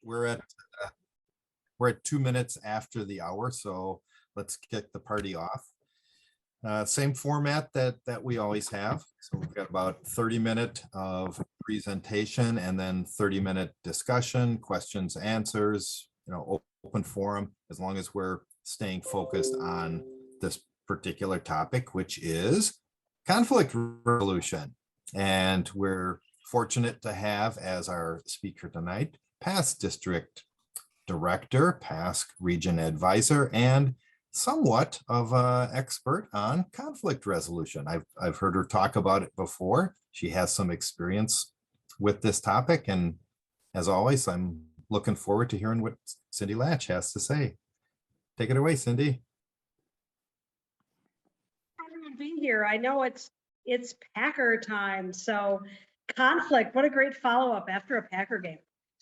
we're at uh, we're at 2 minutes after the hour, so let's kick the party off. Same format that we always have. So we've got about 30 minutes of presentation and then 30-minute discussion, questions, answers, open forum, as long as we're staying focused on this particular topic, which is conflict resolution. And we're fortunate to have as our speaker tonight, past district director, past region advisor, and somewhat of an expert on conflict resolution. I've heard her talk about it before. She has some experience with this topic. And as always, I'm looking forward to hearing what Cindy Laatsch has to say. Take it away, Cindy. To be here. I know it's Packer time. So conflict, what a great follow-up after a Packer game.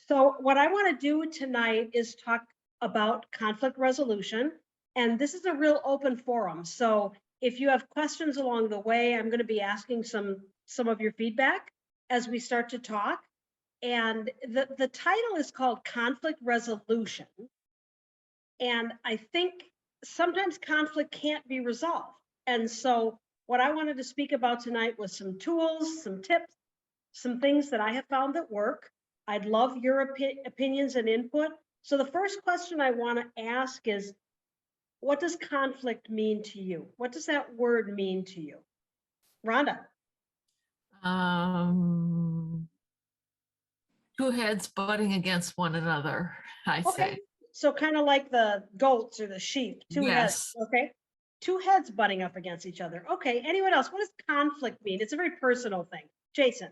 So what I want to do tonight is talk about conflict resolution. And this is a real open forum. So if you have questions along the way, I'm going to be asking some of your feedback as we start to talk. And the title is called Conflict Resolution. And I think sometimes conflict can't be resolved. And so what I wanted to speak about tonight was some tools, some tips, some things that I have found that work. I'd love your opinions and input. So the first question I want to ask is, what does conflict mean to you? What does that word mean to you? Rhonda? Two heads butting against one another, I say. So kind of like the goats or the sheep, two Yes. heads, okay? Two heads butting up against each other. Okay, anyone else? What does conflict mean? It's a very personal thing. Jason?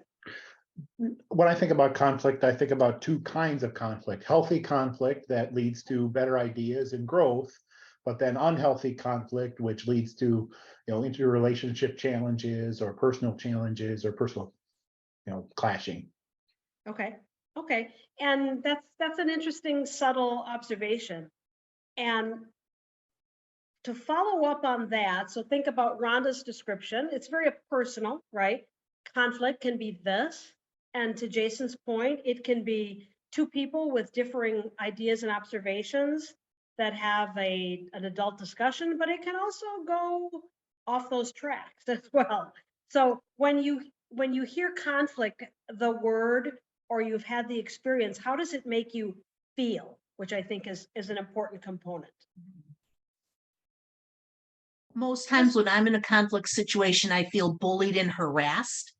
When I think about conflict, I think about two kinds of conflict. Healthy conflict that leads to better ideas and growth, but then unhealthy conflict, which leads to, interrelationship challenges or personal challenges or personal, clashing. Okay. And that's an interesting, subtle observation. And to follow up on that, so think about Rhonda's description. It's very personal, right? Conflict can be this. And to Jason's point, it can be two people with differing ideas and observations that have an adult discussion, but it can also go off those tracks as well. So when you hear conflict, the word, or you've had the experience, how does it make you feel? Which I think is an important component. Most times when I'm in a conflict situation, I feel bullied and harassed.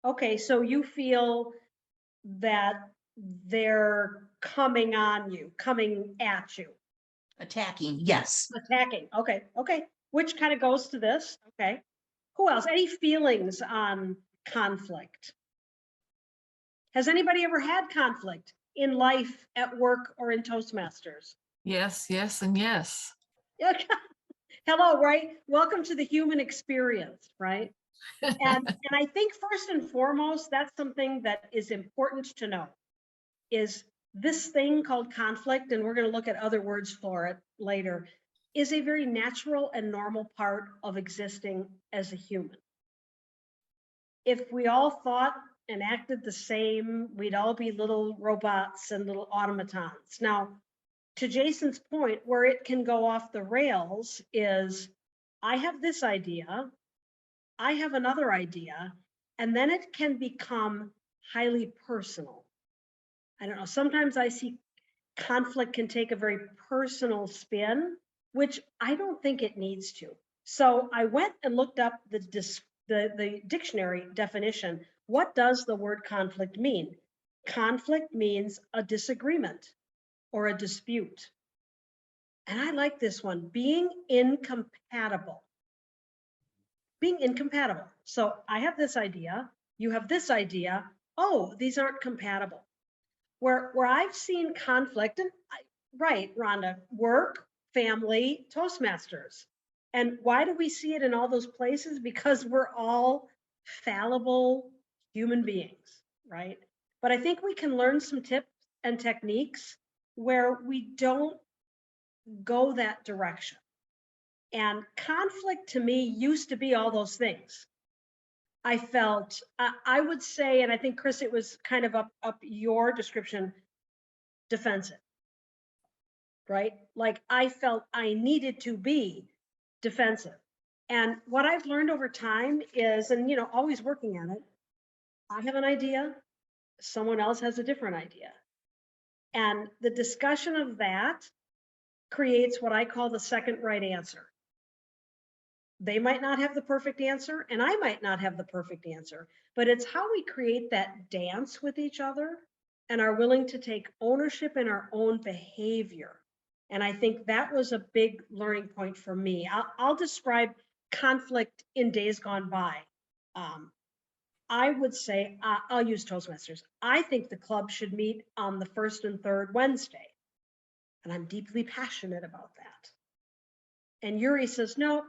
Okay, so you feel that they're coming on you, coming at you. Attacking, yes. Attacking, okay. Which kind of goes to this, okay. Who else? Any feelings on conflict? Has anybody ever had conflict in life, at work, or in Toastmasters? Yes, and yes. Hello, right? Welcome to the human experience, right? And I think first and foremost, that's something that is important to know, is this thing called conflict, and we're going to look at other words for it later, is a very natural and normal part of existing as a human. If we all thought and acted the same, we'd all be little robots and little automatons. Now, to Jason's point, where it can go off the rails is, I have this idea, I have another idea, and then it can become highly personal. I don't know, sometimes I see conflict can take a very personal spin, which I don't think it needs to. So I went and looked up the dictionary definition. What does the word conflict mean? Conflict means a disagreement or a dispute. And I like this one, being incompatible. Being incompatible. So I have this idea, you have this idea. Oh, these aren't compatible. Where I've seen conflict, and right, Rhonda, work, family, Toastmasters. And why do we see it in all those places? Because we're all fallible human beings, right? But I think we can learn some tips and techniques where we don't go that direction. And conflict to me used to be all those things. I felt, I would say, and I think Chris, it was kind of up your description, defensive, right? Like I felt I needed to be defensive. And what I've learned over time is, and always working on it, I have an idea, someone else has a different idea. And the discussion of that creates what I call the second right answer. They might not have the perfect answer, and I might not have the perfect answer, but it's how we create that dance with each other and are willing to take ownership in our own behavior. And I think that was a big learning point for me. I'll describe conflict in days gone by. I would say, I'll use Toastmasters. I think the club should meet on the first and third Wednesday. And I'm deeply passionate about that. And Yuri says, no,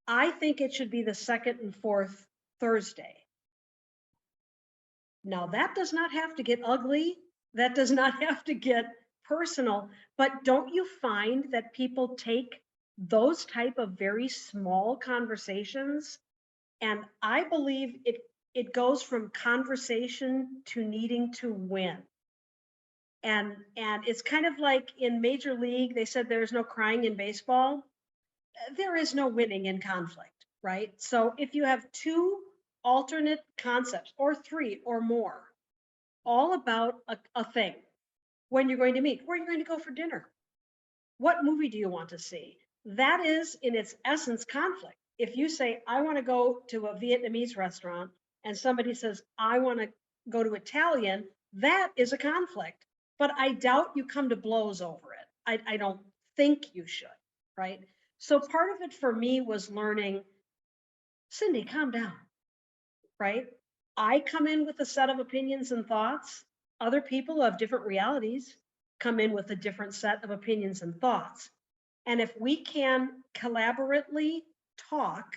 I think it should be the second and fourth Thursday. Now that does not have to get ugly. That does not have to get personal, but don't you find that people take those type of very small conversations? And I believe it goes from conversation to needing to win. And it's kind of like in Major League, they said there's no crying in baseball. There is no winning in conflict, right? So if you have two alternate concepts or three or more, all about a thing, when you're going to meet, where you're going to go for dinner, what movie do you want to see? That is in its essence conflict. If you say, I want to go to a Vietnamese restaurant and somebody says, I want to go to Italian, that is a conflict. But I doubt you come to blows over it. I don't think you should, right? So part of it for me was learning, Cindy, calm down, right? I come in with a set of opinions and thoughts. Other people who have different realities come in with a different set of opinions and thoughts. And if we can collaboratively talk,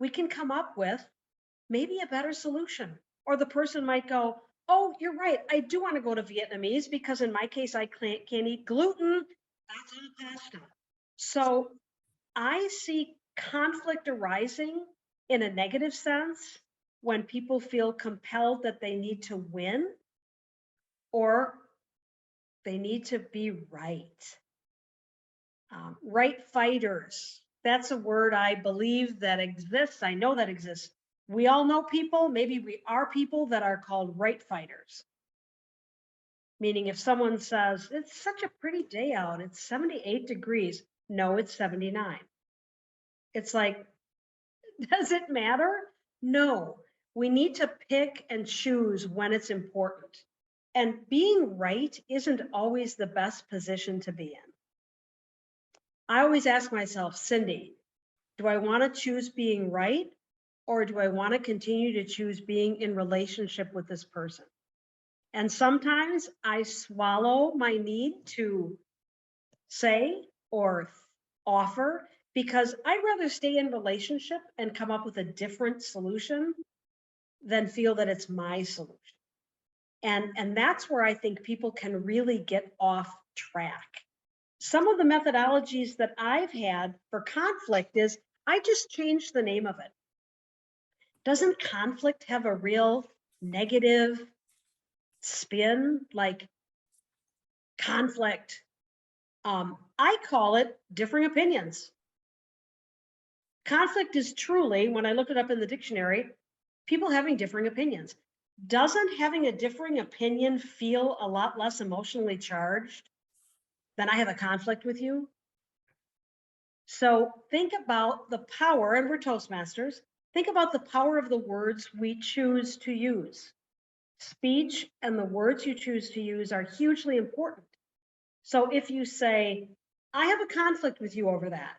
we can come up with maybe a better solution. Or the person might go, oh, you're right, I do want to go to Vietnamese because in my case, I can't eat gluten. That's all pasta. So I see conflict arising in a negative sense when people feel compelled that they need to win or they need to be right. Right fighters, that's a word I believe that exists. I know that exists. We all know people, maybe we are people that are called right fighters. Meaning if someone says, it's such a pretty day out, it's 78 degrees. No, it's 79. It's like, does it matter? No, we need to pick and choose when it's important. And being right isn't always the best position to be in. I always ask myself, Cindy, do I want to choose being right? Or do I want to continue to choose being in relationship with this person? And sometimes I swallow my need to say or offer because I'd rather stay in relationship and come up with a different solution than feel that it's my solution. And that's where I think people can really get off track. Some of the methodologies that I've had for conflict is I just changed the name of it. Doesn't conflict have a real negative spin, like conflict? I call it differing opinions. Conflict is truly, when I looked it up in the dictionary, people having differing opinions. Doesn't having a differing opinion feel a lot less emotionally charged than I have a conflict with you? So think about the power, and we're Toastmasters, think about the power of the words we choose to use. Speech and the words you choose to use are hugely important. So if you say, I have a conflict with you over that,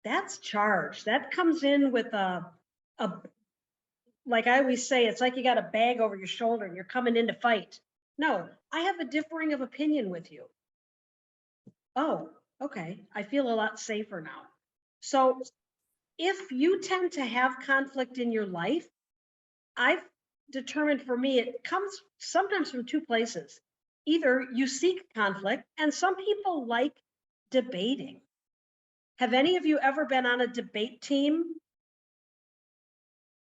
that's charged. That comes in with like I always say, it's like you got a bag over your shoulder and you're coming in to fight. No, I have a differing of opinion with you. Oh, okay, I feel a lot safer now. So if you tend to have conflict in your life, I've determined for me, it comes sometimes from two places. Either you seek conflict, and some people like debating. Have any of you ever been on a debate team?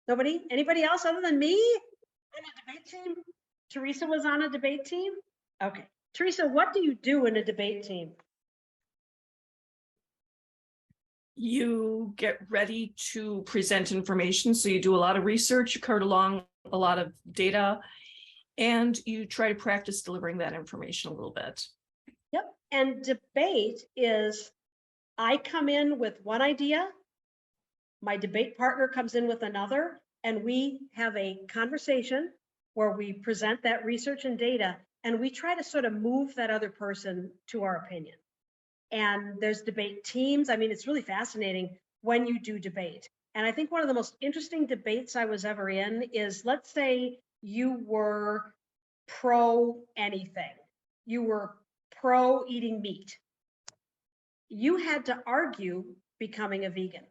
Nobody? Anybody else other than me on a debate team? Teresa was on a debate team. Okay. Teresa, what do you do in a debate team? You get ready to present information. So you do a lot of research, you cart along a lot of data, and you try to practice delivering that information a little bit. Yep. And debate is, I come in with one idea, my debate partner comes in with another, and we have a conversation where we present that research and data, and we try to sort of move that other person to our opinion. And there's debate teams. I mean, it's really fascinating when you do debate. And I think one of the most interesting debates I was ever in is, let's say you were pro anything. You were pro eating meat. You had to argue becoming a vegan.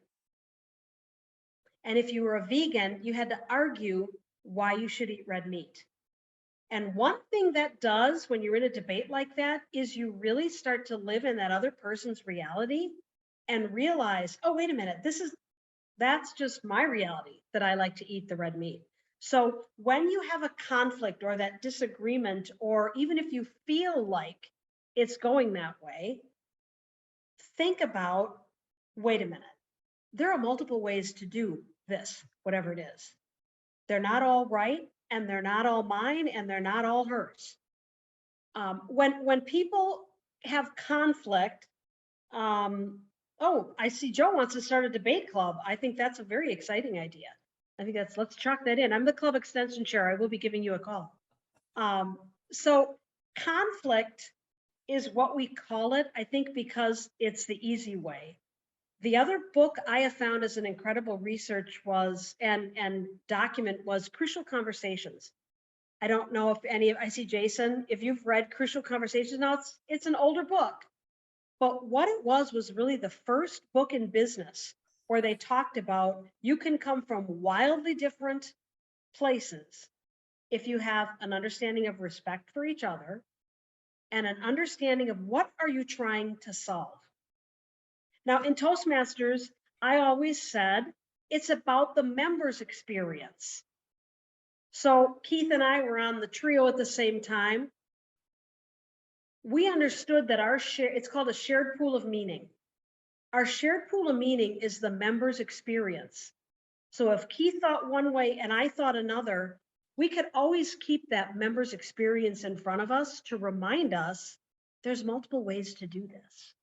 And if you were a vegan, you had to argue why you should eat red meat. And one thing that does when you're in a debate like that is you really start to live in that other person's reality and realize, oh, wait a minute, that's just my reality, that I like to eat the red meat. So when you have a conflict or that disagreement, or even if you feel like it's going that way, think about, wait a minute, there are multiple ways to do this, whatever it is. They're not all right, and they're not all mine, and they're not all hers. When people have conflict, oh, I see Joe wants to start a debate club. I think that's a very exciting idea. I think let's chalk that in. I'm the club extension chair. I will be giving you a call. So conflict is what we call it, I think, because it's the easy way. The other book I have found as an incredible research and document was Crucial Conversations. I don't know if I see Jason, if you've read Crucial Conversations. Now it's an older book, but what it was really the first book in business where they talked about, you can come from wildly different places if you have an understanding of respect for each other and an understanding of what are you trying to solve. Now, in Toastmasters, I always said it's about the members' experience. So Keith and I were on the trio at the same time. We understood that it's called a shared pool of meaning. Our shared pool of meaning is the members' experience. So if Keith thought one way and I thought another, we could always keep that members' experience in front of us to remind us there's multiple ways to do this.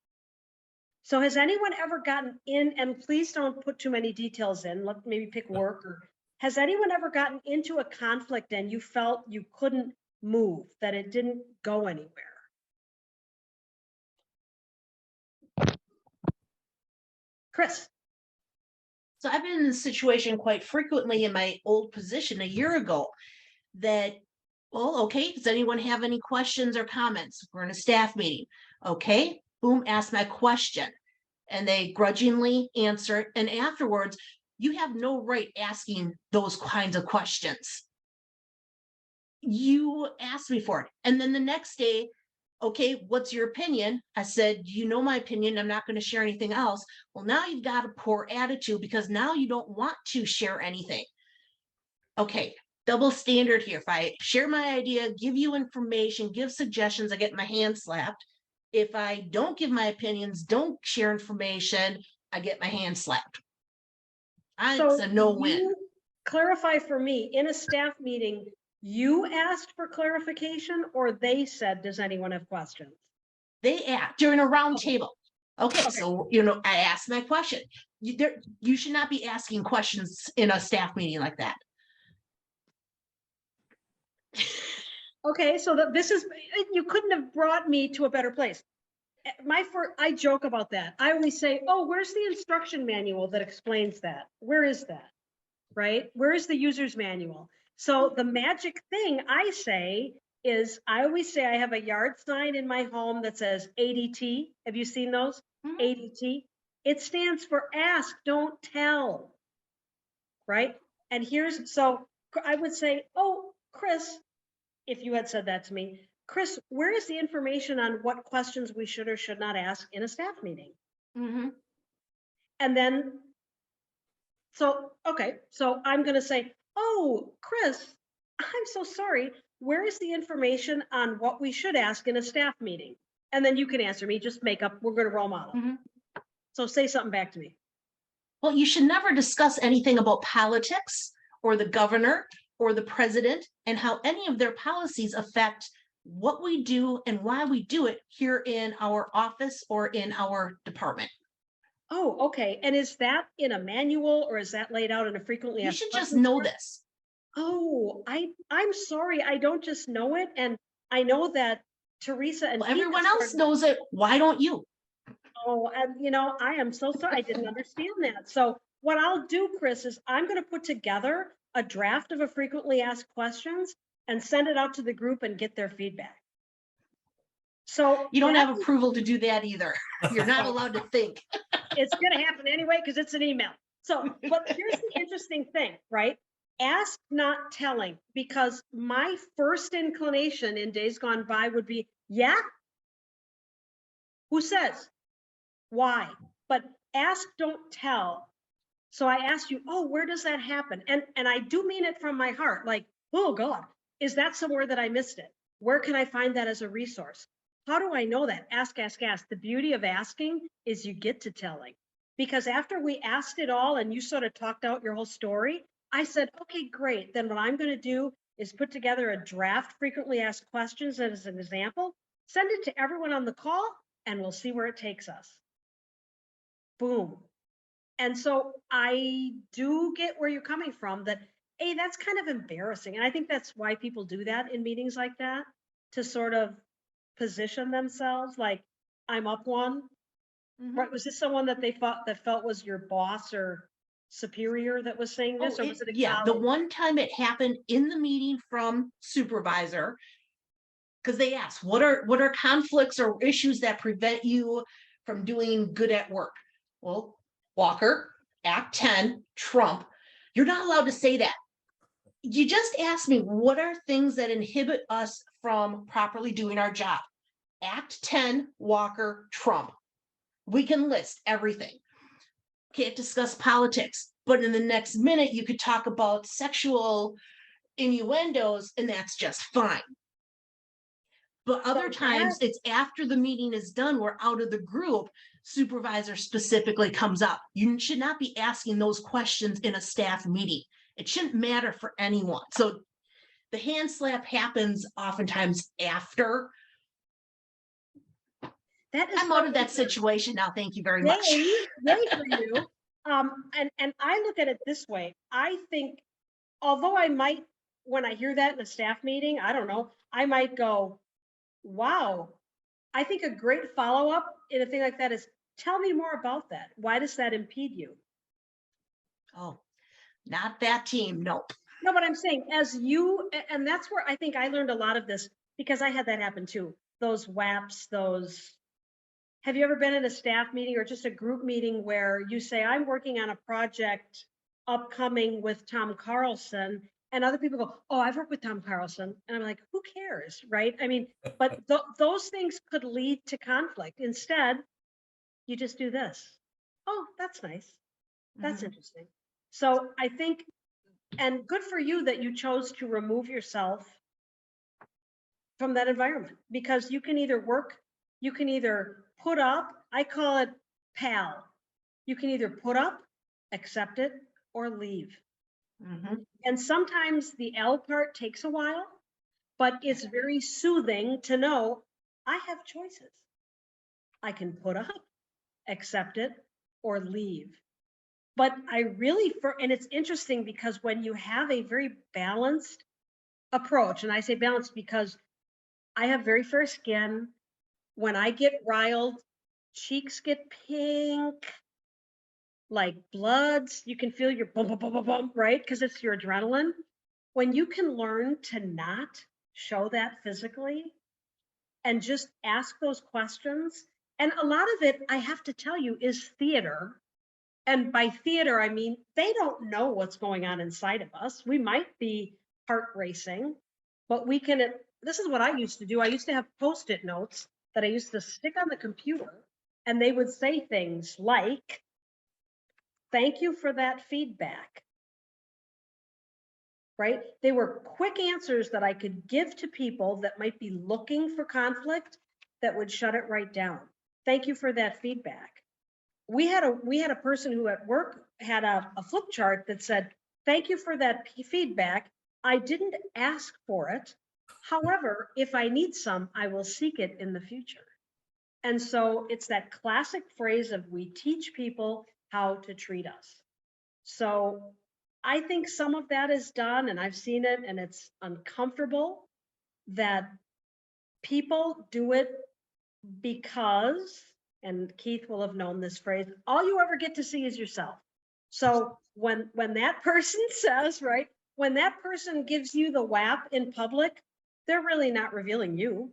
So has anyone ever gotten in, and please don't put too many details in, let maybe pick work, or has anyone ever gotten into a conflict and you felt you couldn't move, that it didn't go anywhere? Chris. So I've been in this situation quite frequently in my old position a year ago that, well, okay, does anyone have any questions or comments? We're in a staff meeting. Okay, boom, ask my question. And they grudgingly answer it. And afterwards, you have no right asking those kinds of questions. You asked me for it. And then the next day, okay, what's your opinion? I said, you know my opinion. I'm not going to share anything else. Well, now you've got a poor attitude because now you don't want to share anything. Okay, double standard here. If I share my idea, give you information, give suggestions, I get my hand slapped. If I don't give my opinions, don't share information, I get my hand slapped. It's a no-win. Clarify for me, in a staff meeting, you asked for clarification or they said, does anyone have questions? They asked during a round table. Okay, so, I asked my question. You should not be asking questions in a staff meeting like that. Okay, so you couldn't have brought me to a better place. I joke about that. I always say, oh, where's the instruction manual that explains that? Where is that? Right? Where is the user's manual? So the magic thing I say is, I always say I have a yard sign in my home that says ADT. Have you seen those? Mm-hmm. ADT. It stands for ask, don't tell. Right? And so I would say, oh, Chris, if you had said that to me, Chris, where is the information on what questions we should or should not ask in a staff meeting? Mm-hmm. And then, so I'm going to say, oh, Chris, I'm so sorry. where is the information on what we should ask in a staff meeting? And then you can answer me, just make up, we're going to role model. Mhm. So say something back to me. Well, you should never discuss anything about politics or the governor or the president and how any of their policies affect what we do and why we do it here in our office or in our department. Oh, okay. And is that in a manual or is that laid out in a frequently You asked should just questions know form? this. Oh, I'm sorry. I don't just know it. And I know that Teresa and Well, Pete everyone have else started- knows it. Why don't you? Oh, and I am so sorry. I didn't understand that. So what I'll do, Chris, is I'm going to put together a draft of a frequently asked questions and send it out to the group and get their feedback. So You don't have that's- approval to do that either. You're not allowed to think. it's going to happen anyway because it's an email. So, but here's the interesting thing, right? Ask, not telling, because my first inclination in days gone by would be, yeah. Who says? Why? But ask, don't tell. So I asked you, oh, where does that happen? And I do mean it from my heart, like, oh God, is that somewhere that I missed it? Where can I find that as a resource? How do I know that? Ask, ask, ask. The beauty of asking is you get to telling. Because after we asked it all and you sort of talked out your whole story, I said, okay, great. Then what I'm going to do is put together a draft frequently asked questions as an example, send it to everyone on the call, and we'll see where it takes us. Boom. And so I do get where you're coming from that, hey, that's kind of embarrassing. And I think that's why people do that in meetings like that, to sort of position themselves like, I'm up one. Mhm. Right? Was this someone that they felt was your boss or superior that was saying this, Oh, or was it a yeah, the colleague? one time it happened in the meeting from supervisor, because they asked, what are conflicts or issues that prevent you from doing good at work? Well, Walker, Act 10, Trump, you're not allowed to say that. You just asked me, what are things that inhibit us from properly doing our job? Act 10, Walker, Trump. We can list everything. Can't discuss politics, but in the next minute, you could talk about sexual innuendos, and that's just fine. But other times, it's after the meeting is done, we're out of the group, supervisor specifically comes up. You should not be asking those questions in a staff meeting. It shouldn't matter for anyone. So the hand slap happens oftentimes after. That is I'm out of that situation now. Thank you very much. Yay for you. And I look at it this way. I think, although I might, when I hear that in a staff meeting, I don't know, I might go, wow. I think a great follow-up in a thing like that is, tell me more about that. Why does that impede you? Oh, not that team. Nope. No, but I'm saying as you, and that's where I think I learned a lot of this because I had that happen too. Those WAPs, have you ever been in a staff meeting or just a group meeting where you say, I'm working on a project upcoming with Tom Carlson, and other people go, oh, I've worked with Tom Carlson. And I'm like, who cares, right? I mean, but those things could lead to conflict. Instead, you just do this. Oh, that's nice. That's Mhm. interesting. So I think, and good for you that you chose to remove yourself from that environment, because you can either put up, I call it PAL. You can either put up, accept it, or leave. Mhm. And sometimes the L part takes a while, but it's very soothing to know I have choices. I can put up, accept it, or leave. But I really, and it's interesting because when you have a very balanced approach, and I say balanced because I have very fair skin. When I get riled, cheeks get pink, like bloods. You can feel your bump, bump, bump, bump, bump, right? Because it's your adrenaline. When you can learn to not show that physically and just ask those questions. And a lot of it, I have to tell you, is theater. And by theater, I mean, they don't know what's going on inside of us. We might be heart racing, but we can, this is what I used to do. I used to have Post-it notes that I used to stick on the computer, and they would say things like, thank you for that feedback. right? They were quick answers that I could give to people that might be looking for conflict that would shut it right down. Thank you for that feedback. We had a person who at work had a flip chart that said, thank you for that feedback. I didn't ask for it. However, if I need some, I will seek it in the future. And so it's that classic phrase of we teach people how to treat us. So I think some of that is done, and I've seen it, and it's uncomfortable that people do it because, and Keith will have known this phrase, all you ever get to see is yourself. So when that person says, right, when that person gives you the WAP in public, they're really not revealing you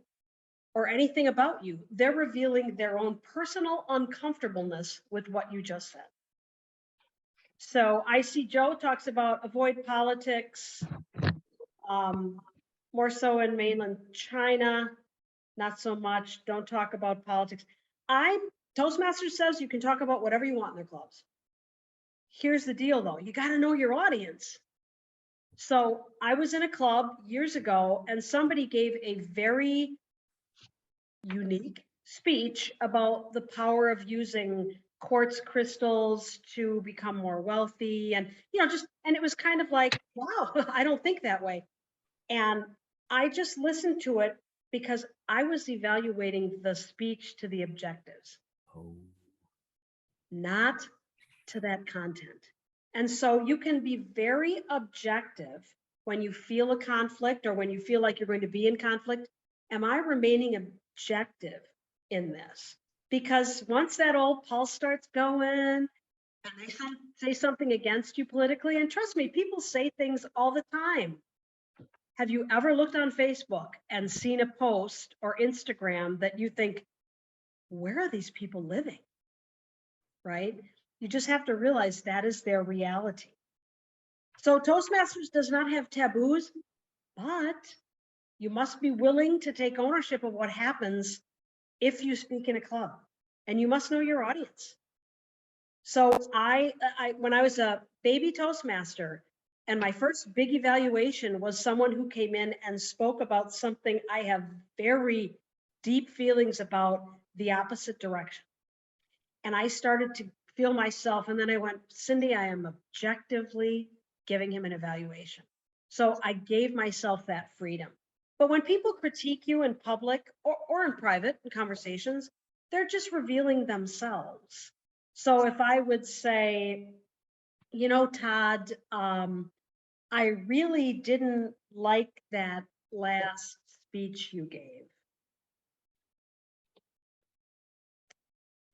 or anything about you. They're revealing their own personal uncomfortableness with what you just said. So I see Joe talks about avoid politics, more so in mainland China, not so much. Don't talk about politics. Toastmasters says you can talk about whatever you want in their clubs. Here's the deal though, you got to know your audience. So I was in a club years ago and somebody gave a very unique speech about the power of using quartz crystals to become more wealthy. And, and it was kind of like, wow, I don't think that way. And I just listened to it because I was evaluating the speech to the objectives, not to that content. And so you can be very objective when you feel a conflict or when you feel like you're going to be in conflict. Am I remaining objective in this? Because once that old pulse starts going and they say something against you politically, and trust me, people say things all the time. Have you ever looked on Facebook and seen a post or Instagram that you think, where are these people living? Right? You just have to realize that is their reality. So Toastmasters does not have taboos, but you must be willing to take ownership of what happens if you speak in a club, and you must know your audience. So when I was a baby Toastmaster, and my first big evaluation was someone who came in and spoke about something I have very deep feelings about, the opposite direction. And I started to feel myself, and then I went, Cindy, I am objectively giving him an evaluation. So I gave myself that freedom. But when people critique you in public or in private in conversations, they're just revealing themselves. So if I would say, Todd, I really didn't like that last speech you gave.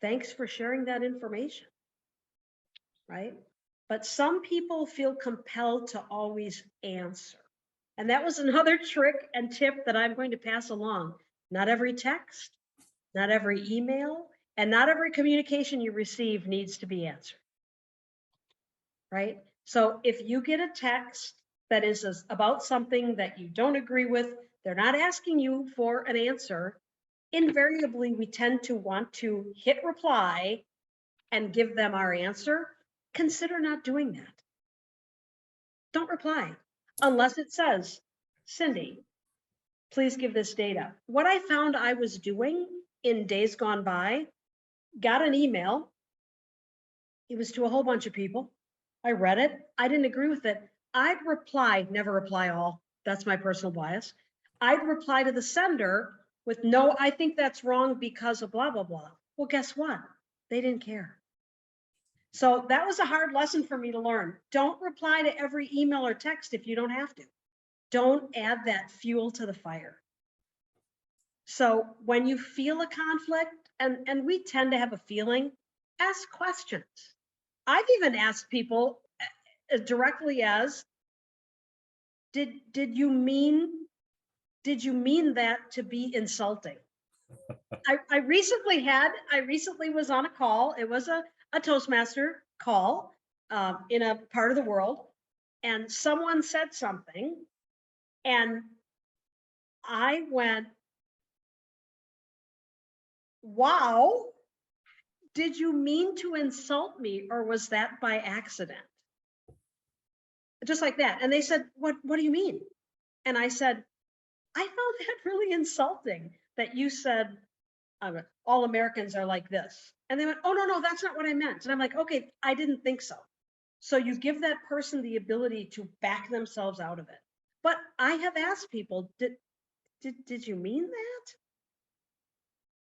Thanks for sharing that information, right? But some people feel compelled to always answer. And that was another trick and tip that I'm going to pass along. Not every text, not every email, and not every communication you receive needs to be answered, right? So if you get a text that is about something that you don't agree with, they're not asking you for an answer. Invariably, we tend to want to hit reply and give them our answer. Consider not doing that. Don't reply unless it says, Cindy, please give this data. What I found I was doing in days gone by, got an email. It was to a whole bunch of people. I read it. I didn't agree with it. I'd reply, never reply all. That's my personal bias. I'd reply to the sender with, no, I think that's wrong because of blah, blah, blah. Well, guess what? They didn't care. So that was a hard lesson for me to learn. Don't reply to every email or text if you don't have to. Don't add that fuel to the fire. So when you feel a conflict, and we tend to have a feeling, ask questions. I've even asked people directly as, did you mean that to be insulting? I recently was on a call. It was a Toastmaster call in a part of the world, and someone said something, and I went, wow, did you mean to insult me, or was that by accident? just like that. And they said, what do you mean? And I said, I found that really insulting that you said, all Americans are like this. And they went, oh, no, that's not what I meant. And I'm like, okay, I didn't think so. So you give that person the ability to back themselves out of it. But I have asked people, did you mean that?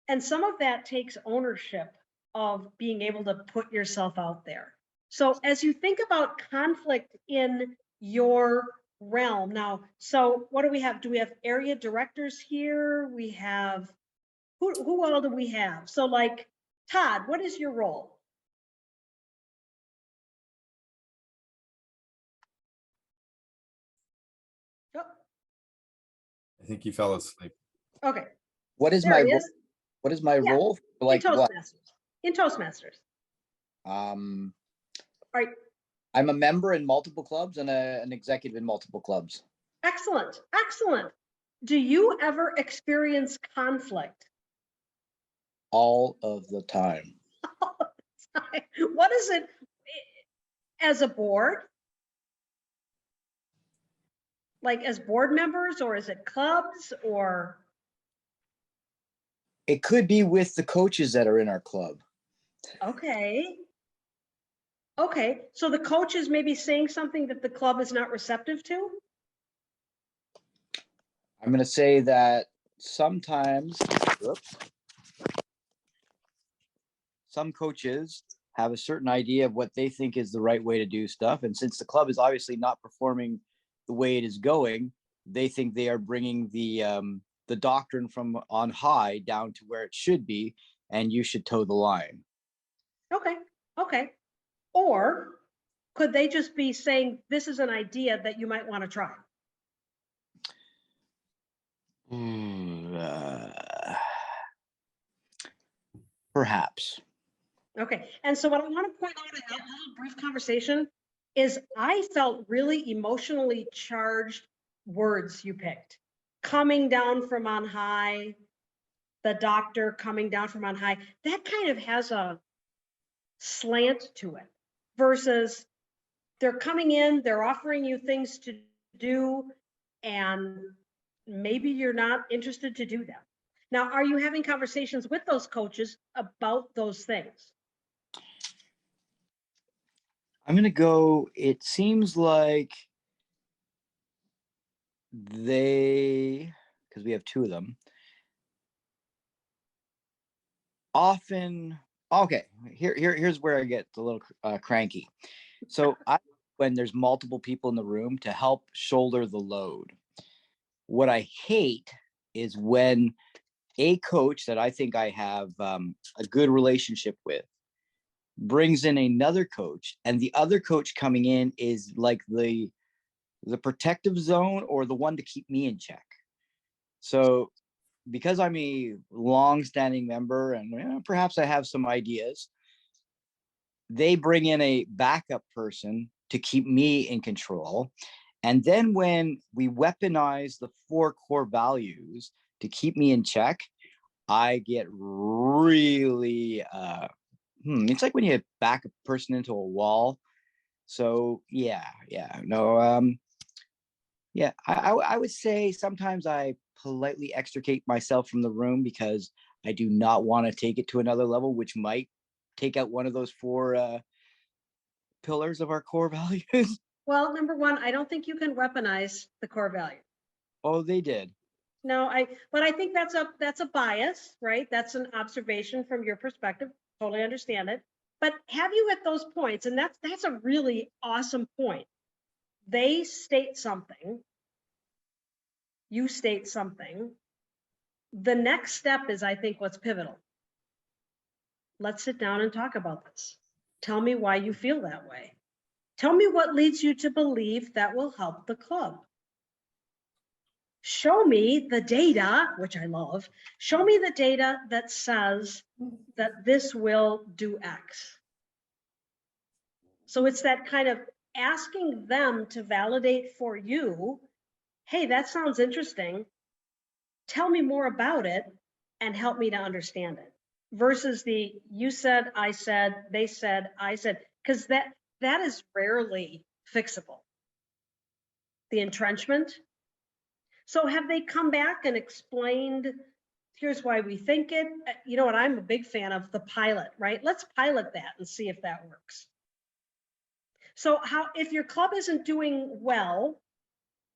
And some of that takes ownership of being able to put yourself out there. So as you think about conflict in your realm now, so what do we have? Do we have area directors here? We have, who all do we have? So like, Todd, what is your role? Oh, I think he fell asleep. okay, What is there my he ro- is. what is my Yeah, role? In Like what? Toastmasters. In Toastmasters. Um, All right, I'm a member in multiple clubs and an executive in multiple clubs. excellent, excellent. Do you ever experience conflict? All of the time. What is it as a board? Like as board members, or is it clubs, or? It could be with the coaches that are in our club. Okay. Okay, so the coach is maybe saying something that the club is not receptive to? I'm going to say that sometimes, some coaches have a certain idea of what they think is the right way to do stuff. And since the club is obviously not performing the way it is going, they think they are bringing the doctrine from on high down to where it should be, and you should toe the line. Okay, okay. Or could they just be saying, this is an idea that you might want to try? Perhaps. Okay, and so what I want to point out in that little brief conversation is I felt really emotionally charged words you picked. Coming down from on high, the doctor coming down from on high, that kind of has a slant to it versus they're coming in, they're offering you things to do, and maybe you're not interested to do them. Now, are you having conversations with those coaches about those things? I'm going to go, it seems like they, because we have two of them, often, okay, here's where I get a little cranky. So when there's multiple people in the room to help shoulder the load. What I hate is when a coach that I think I have a good relationship with brings in another coach, and the other coach coming in is like the protective zone or the one to keep me in check. So because I'm a long-standing member and perhaps I have some ideas, they bring in a backup person to keep me in control. And then when we weaponize the 4 core values to keep me in check, I get really, it's like when you back a person into a wall. So yeah, no, yeah, I would say sometimes I politely extricate myself from the room because I do not want to take it to another level, which might take out one of those 4 pillars of our core values. Well, number one, I don't think you can weaponize the core value. Oh, they did. No, but I think that's a bias, right? That's an observation from your perspective. Totally understand it. But have you at those points, and that's a really awesome point. They state something, you state something. The next step is, I think, what's pivotal. Let's sit down and talk about this. Tell me why you feel that way. Tell me what leads you to believe that will help the club. Show me the data, which I love. Show me the data that says that this will do X. So it's that kind of asking them to validate for you, hey, that sounds interesting. Tell me more about it and help me to understand it. Versus the you said, I said, they said, I said, because that is rarely fixable. the entrenchment. So have they come back and explained, here's why we think it? You know what, I'm a big fan of the pilot, right? Let's pilot that and see if that works. So how, if your club isn't doing well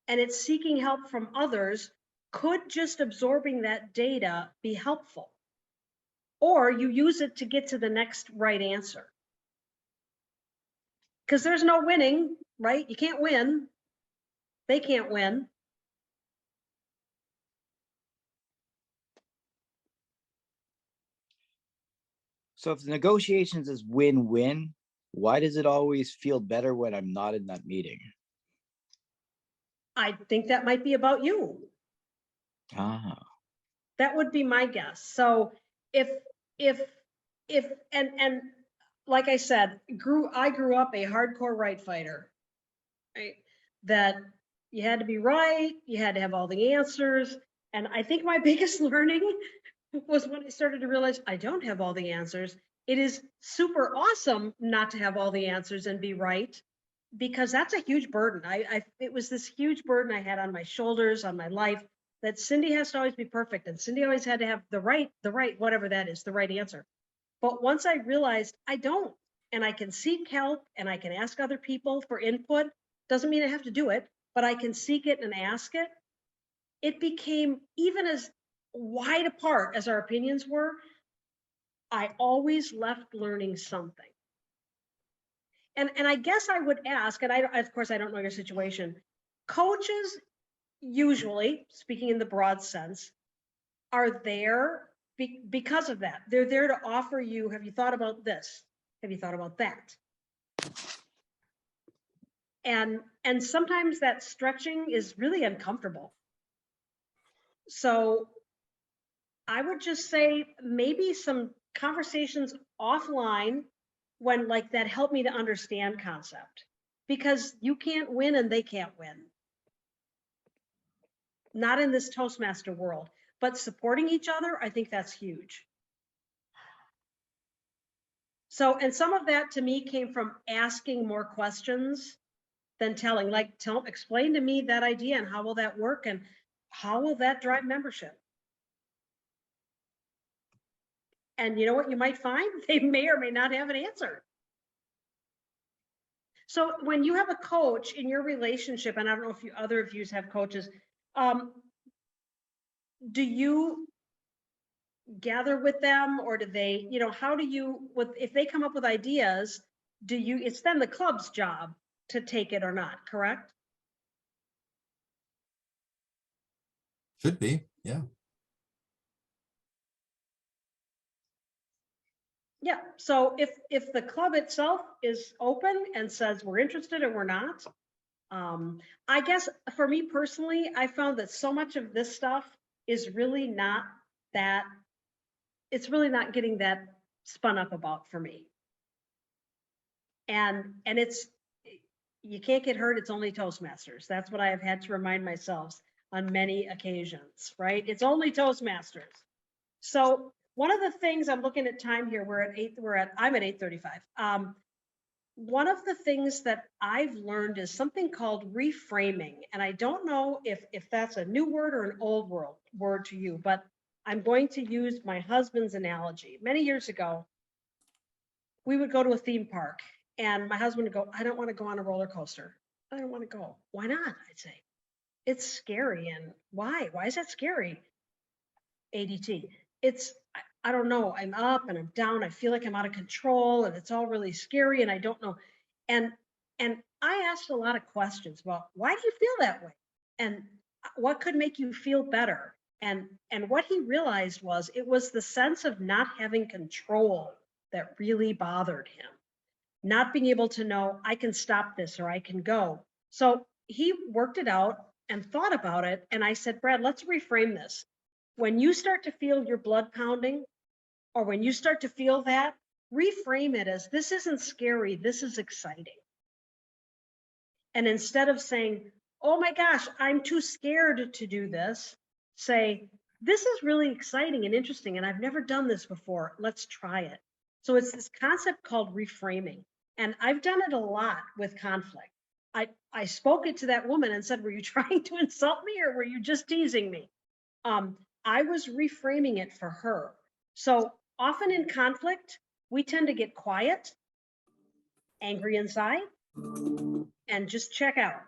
and it's seeking help from others, could just absorbing that data be helpful? Or you use it to get to the next right answer. Because there's no winning, right? You can't win. They can't win. So if the negotiations is win-win, why does it always feel better when I'm not in that meeting? I think that might be about you. Ah, That would be my guess. So if and like I said, I grew up a hardcore right fighter, right? That you had to be right, you had to have all the answers. And I think my biggest learning was when I started to realize I don't have all the answers. It is super awesome not to have all the answers and be right, because that's a huge burden. It was this huge burden I had on my shoulders, on my life, that Cindy has to always be perfect. And Cindy always had to have the right, whatever that is, the right answer. But once I realized I don't, and I can seek help and I can ask other people for input, doesn't mean I have to do it, but I can seek it and ask it. It became, even as wide apart as our opinions were, I always left learning something. And I guess I would ask, and of course, I don't know your situation. Coaches, usually, speaking in the broad sense, are there because of that. They're there to offer you, have you thought about this? Have you thought about that? And sometimes that stretching is really uncomfortable. So I would just say maybe some conversations offline when like that help me to understand concept, because you can't win and they can't win. Not in this Toastmaster world, but supporting each other, I think that's huge. So, and some of that to me came from asking more questions than telling, like, explain to me that idea and how will that work and how will that drive membership? And you know what you might find? They may or may not have an answer. So when you have a coach in your relationship, and I don't know if other of you have coaches, do you gather with them, or do they, you know, how do you, if they come up with ideas, it's then the club's job to take it or not, correct? Should be, yeah. Yeah, so if the club itself is open and says we're interested or we're not, I guess for me personally, I found that so much of this stuff is really not that, it's really not getting that spun up about for me. And it's, you can't get hurt, it's only Toastmasters. That's what I have had to remind myself on many occasions, right? It's only Toastmasters. So one of the things, I'm looking at time here, I'm at 8:35. One of the things that I've learned is something called reframing. And I don't know if that's a new word or an old word to you, but I'm going to use my husband's analogy. Many years ago, we would go to a theme park and my husband would go, I don't want to go on a roller coaster. I don't want to go. Why not? I'd say, it's scary. And why? Why is that scary? ADT. I don't know. I'm up and I'm down. I feel like I'm out of control and it's all really scary and I don't know. And I asked a lot of questions about why do you feel that way? And what could make you feel better? And what he realized was it was the sense of not having control that really bothered him. Not being able to know I can stop this or I can go. So he worked it out and thought about it. And I said, Brad, let's reframe this. When you start to feel your blood pounding, or when you start to feel that, reframe it as this isn't scary, this is exciting. And instead of saying, oh my gosh, I'm too scared to do this, say, this is really exciting and interesting, and I've never done this before, let's try it. So it's this concept called reframing. And I've done it a lot with conflict. I spoke it to that woman and said, were you trying to insult me or were you just teasing me? I was reframing it for her. So often in conflict, we tend to get quiet, angry inside, and just check out.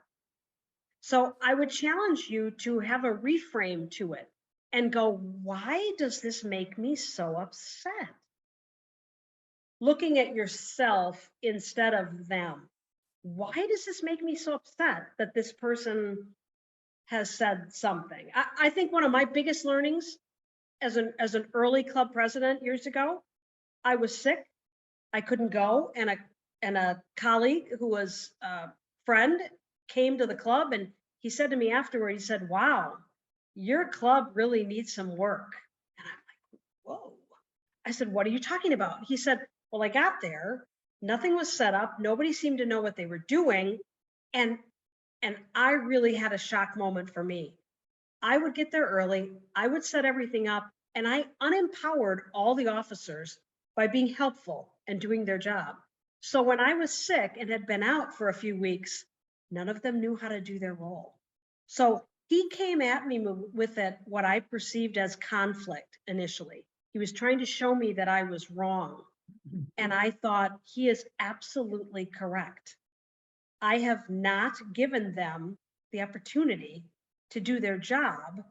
So I would challenge you to have a reframe to it and go, why does this make me so upset? Looking at yourself instead of them. Why does this make me so upset that this person has said something? I think one of my biggest learnings as an early club president years ago, I was sick. I couldn't go. And a colleague who was a friend came to the club and he said to me afterward, he said, wow, your club really needs some work. And I'm like, whoa. I said, what are you talking about? He said, well, I got there. Nothing was set up. Nobody seemed to know what they were doing. And I really had a shock moment for me. I would get there early. I would set everything up and I unempowered all the officers by being helpful and doing their job. So when I was sick and had been out for a few weeks, none of them knew how to do their role. So he came at me with what I perceived as conflict initially. He was trying to show me that I was wrong. And I thought, he is absolutely correct. I have not given them the opportunity to do their job.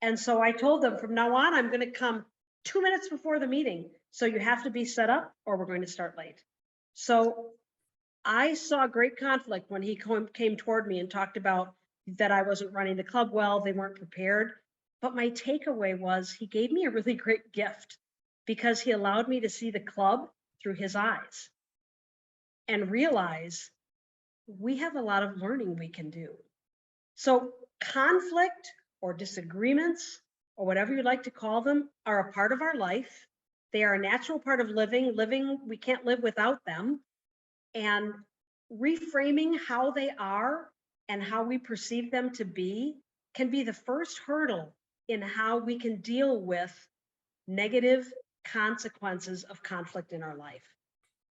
And so I told them from now on, I'm going to come 2 minutes before the meeting. So you have to be set up or we're going to start late. So I saw great conflict when he came toward me and talked about that I wasn't running the club well, they weren't prepared. But my takeaway was he gave me a really great gift because he allowed me to see the club through his eyes and realize we have a lot of learning we can do. So conflict or disagreements or whatever you like to call them are a part of our life. They are a natural part of living. We can't live without them. And reframing how they are and how we perceive them to be can be the first hurdle in how we can deal with negative consequences of conflict in our life.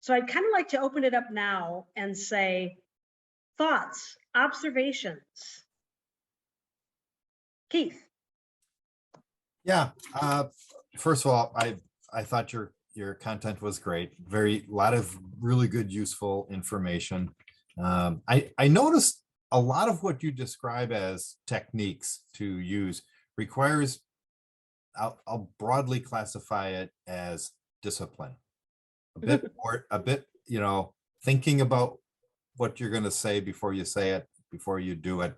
So I'd kind of like to open it up now and say, thoughts, observations. Keith. Yeah. First of all, I thought your content was great. Lot of really good, useful information. I noticed a lot of what you describe as techniques to use requires, I'll broadly classify it as discipline. A bit, thinking about what you're going to say before you say it, before you do it,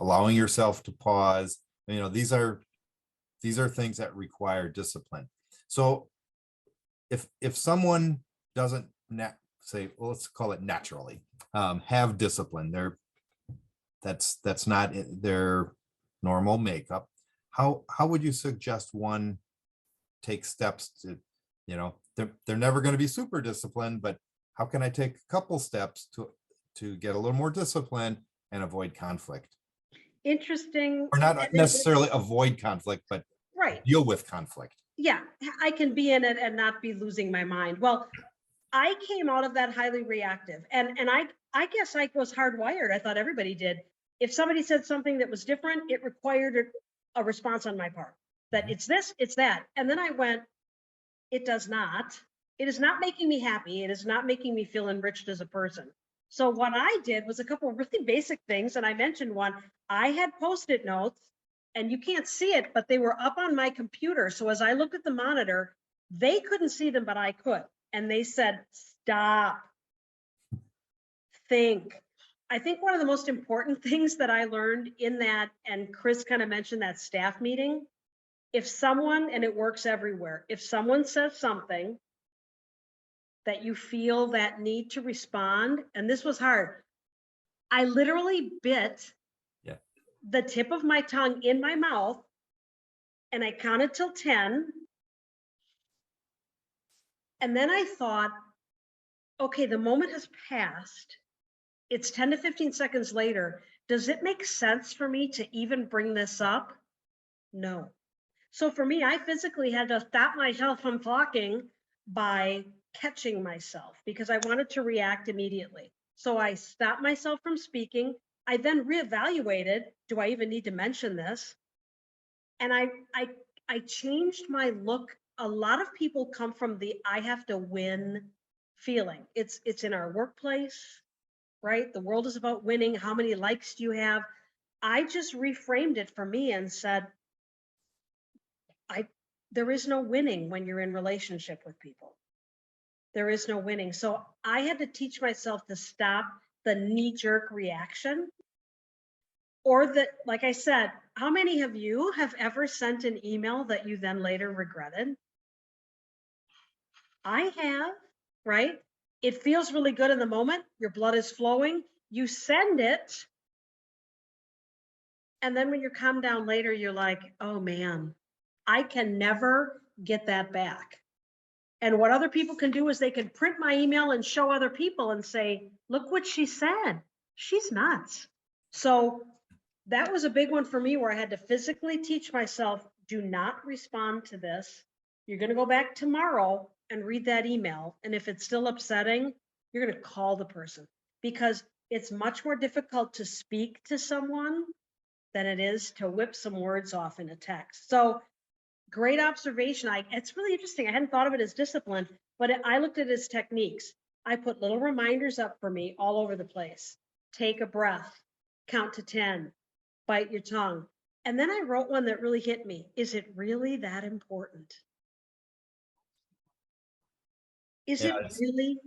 allowing yourself to pause. These are things that require discipline. So if someone doesn't say, well, let's call it naturally, have discipline, that's not their normal makeup. How would you suggest one take steps to, they're never going to be super disciplined, but how can I take a couple steps to get a little more discipline and avoid conflict? Interesting. Or not necessarily avoid conflict, but right. Deal with conflict. Yeah, I can be in it and not be losing my mind. Well, I came out of that highly reactive and I guess I was hardwired. I thought everybody did. If somebody said something that was different, it required a response on my part. That it's this, it's that. And then I went, it does not. It is not making me happy. It is not making me feel enriched as a person. So what I did was a couple of really basic things. And I mentioned one, I had Post-it notes and you can't see it, but they were up on my computer. So as I looked at the monitor, they couldn't see them, but I could. And they said, stop, think. I think one of the most important things that I learned in that, and Chris kind of mentioned that staff meeting, if someone, and it works everywhere, if someone says something that you feel that need to respond, and this was hard, I literally bit the tip of my tongue in my mouth and I counted till 10. And then I thought, okay, the moment has passed. It's 10 to 15 seconds later. Does it make sense for me to even bring this up? No. So for me, I physically had to stop myself from talking by catching myself because I wanted to react immediately. So I stopped myself from speaking. I then reevaluated, do I even need to mention this? And I changed my look. A lot of people come from the I have to win feeling. It's in our workplace, right? The world is about winning. How many likes do you have? I just reframed it for me and said, there is no winning when you're in relationship with people. There is no winning. So I had to teach myself to stop the knee-jerk reaction. Or that, like I said, how many of you have ever sent an email that you then later regretted? I have, right? It feels really good in the moment. Your blood is flowing. You send it. And then when you come down later, you're like, oh man, I can never get that back. And what other people can do is they can print my email and show other people and say, look what she said. She's nuts. So that was a big one for me where I had to physically teach myself, do not respond to this. You're going to go back tomorrow and read that email. And if it's still upsetting, you're going to call the person, because it's much more difficult to speak to someone than it is to whip some words off in a text. So great observation. It's really interesting. I hadn't thought of it as discipline, but I looked at it as techniques. I put little reminders up for me all over the place. Take a breath, count to 10, bite your tongue. And then I wrote one that really hit me. Is it really that important? Is Yeah, it it's- really?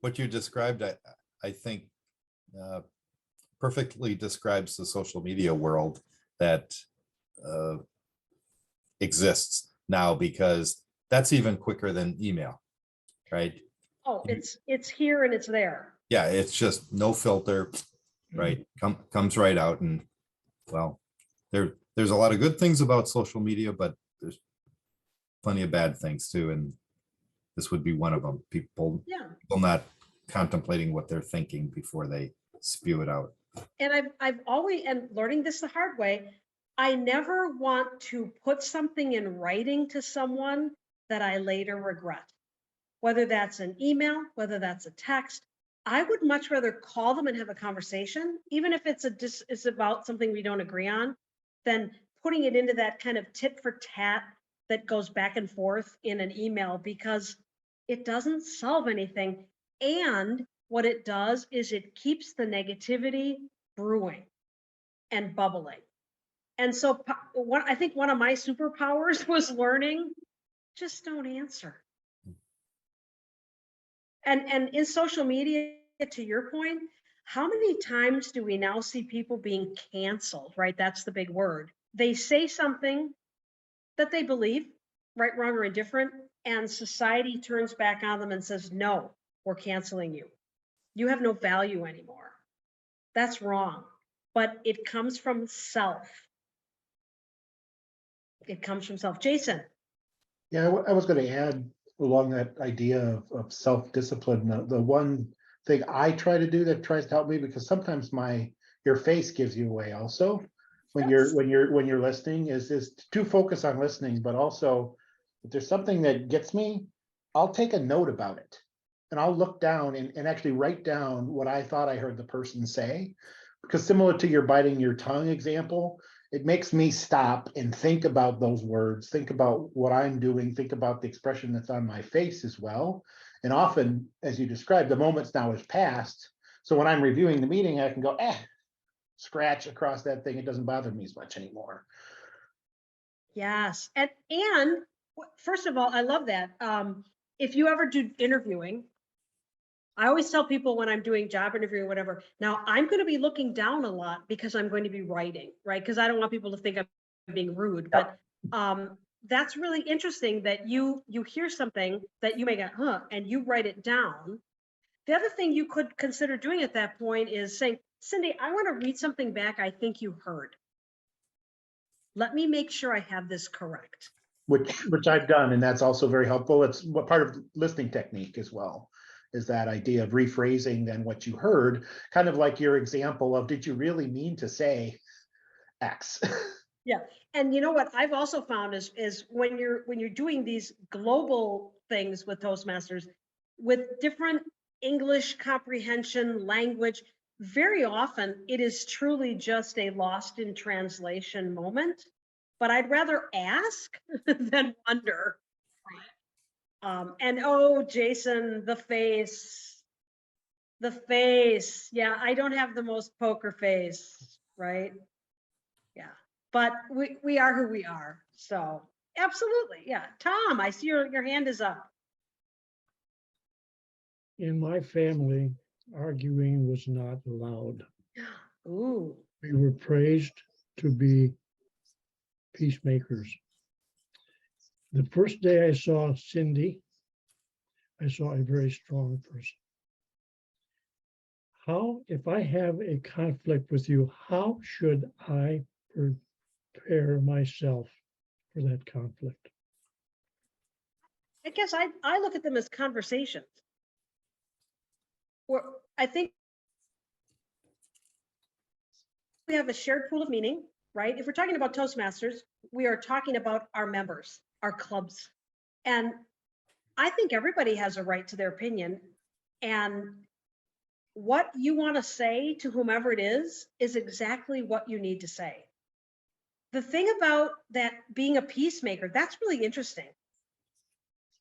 What you described, I think perfectly describes the social media world that exists now, because that's even quicker than email, right? Oh, it's here and it's there. Yeah, it's just no filter, right? Comes right out. And well, there's a lot of good things about social media, but there's plenty of bad things too. And this would be one of them. People not contemplating what they're thinking before they spew it out. And I've always, and learning this the hard way, I never want to put something in writing to someone that I later regret. Whether that's an email, whether that's a text, I would much rather call them and have a conversation, even if it's about something we don't agree on, than putting it into that kind of tit for tat that goes back and forth in an email, because it doesn't solve anything. And what it does is it keeps the negativity brewing and bubbling. And so I think one of my superpowers was learning, just don't answer. And in social media, to your point, how many times do we now see people being canceled, right? That's the big word. They say something that they believe, right, wrong, or indifferent, and society turns back on them and says, no, we're canceling you. You have no value anymore. That's wrong. But it comes from self. It comes from self. Jason. Yeah, I was going to add along that idea of self-discipline. The one thing I try to do that tries to help me, because sometimes your face gives you away also when you're listening, is to focus on listening, but also if there's something that gets me, I'll take a note about it and I'll look down and actually write down what I thought I heard the person say. Because similar to your biting your tongue example, it makes me stop and think about those words, think about what I'm doing, think about the expression that's on my face as well. And often, as you described, the moments now has passed. So when I'm reviewing the meeting, I can go, scratch across that thing. It doesn't bother me as much anymore. Yes. And first of all, I love that. If you ever do interviewing, I always tell people when I'm doing job interviewing, whatever, now I'm going to be looking down a lot because I'm going to be writing, right? Because I don't want people to think I'm being rude, but that's really interesting that you hear something that you may go, and you write it down. The other thing you could consider doing at that point is saying, Cindy, I want to read something back I think you heard. Let me make sure I have this correct. Which I've done, and that's also very helpful. It's what part of listening technique as well, is that idea of rephrasing then what you heard, kind of like your example of, did you really mean to say X? Yeah. And you know what I've also found is when you're doing these global things with Toastmasters with different English comprehension, language. Very often it is truly just a lost in translation moment, but I'd rather ask than wonder. And oh, Jason, the face. Yeah, I don't have the most poker face, right? Yeah, but we are who we are. So absolutely, yeah. Tom, I see your hand is up. In my family, arguing was not allowed. Ooh, We were praised to be peacemakers. The first day I saw Cindy, I saw a very strong person. How, if I have a conflict with you, how should I prepare myself for that conflict? I guess I look at them as conversations. Or I think we have a shared pool of meaning, right? If we're talking about Toastmasters, we are talking about our members, our clubs. And I think everybody has a right to their opinion. And what you want to say to whomever it is exactly what you need to say. The thing about that being a peacemaker, that's really interesting.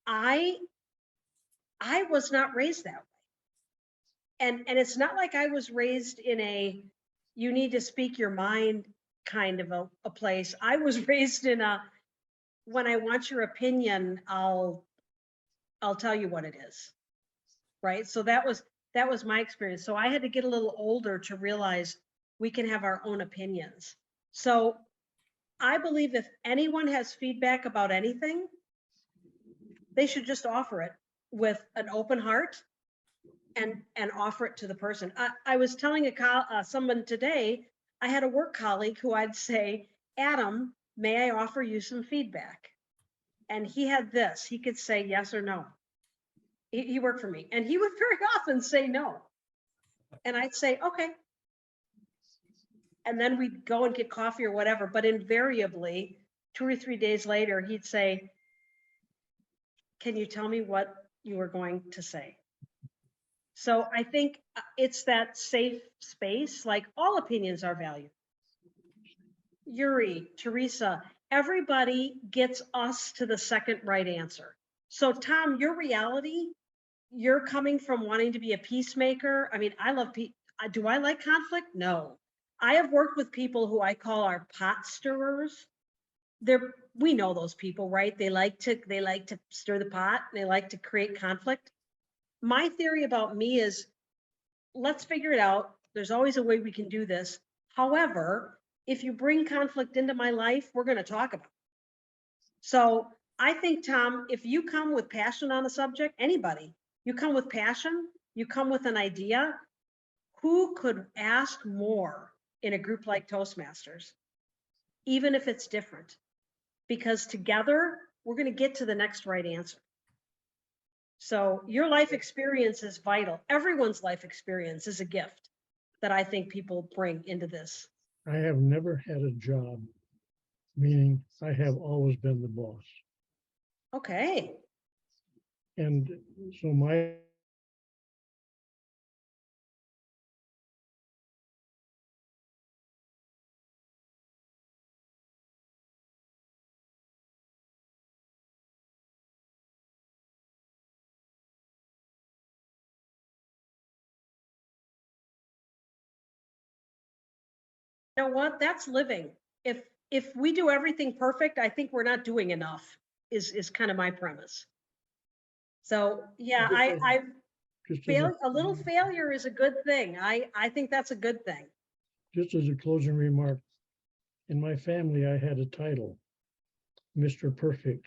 I was not raised that way. And it's not like I was raised in a you need to speak your mind kind of a place. I was raised in a when I want your opinion, I'll tell you what it is. Right? So that was my experience. So I had to get a little older to realize we can have our own opinions. So I believe if anyone has feedback about anything, they should just offer it with an open heart and offer it to the person. I was telling someone today, I had a work colleague who I'd say, Adam, may I offer you some feedback? And he had this, he could say yes or no. He worked for me and he would very often say no. And I'd say, okay. And then we'd go and get coffee or whatever, but invariably 2 or 3 days later, he'd say, can you tell me what you were going to say? So I think it's that safe space, like all opinions are valued. Yuri, Teresa, everybody gets us to the second right answer. So Tom, your reality, you're coming from wanting to be a peacemaker. I mean, I love do I like conflict? No. I have worked with people who I call our pot stirrers. We know those people, right? They like to stir the pot, and they like to create conflict. My theory about me is, let's figure it out. There's always a way we can do this. However, if you bring conflict into my life, we're going to talk about it. So I think, Tom, if you come with passion on a subject, anybody, you come with passion, you come with an idea, who could ask more in a group like Toastmasters, even if it's different? Because together, we're going to get to the next right answer. So your life experience is vital. Everyone's life experience is a gift that I think people bring into this. I have never had a job, meaning I have always been the boss. Okay. And so my You know what? That's living. If we do everything perfect, I think we're not doing enough, is kind of my premise. So yeah, I fail a little failure is a good thing. I think that's a good thing. Just as a closing remark, in my family, I had a title, Mr. Perfect.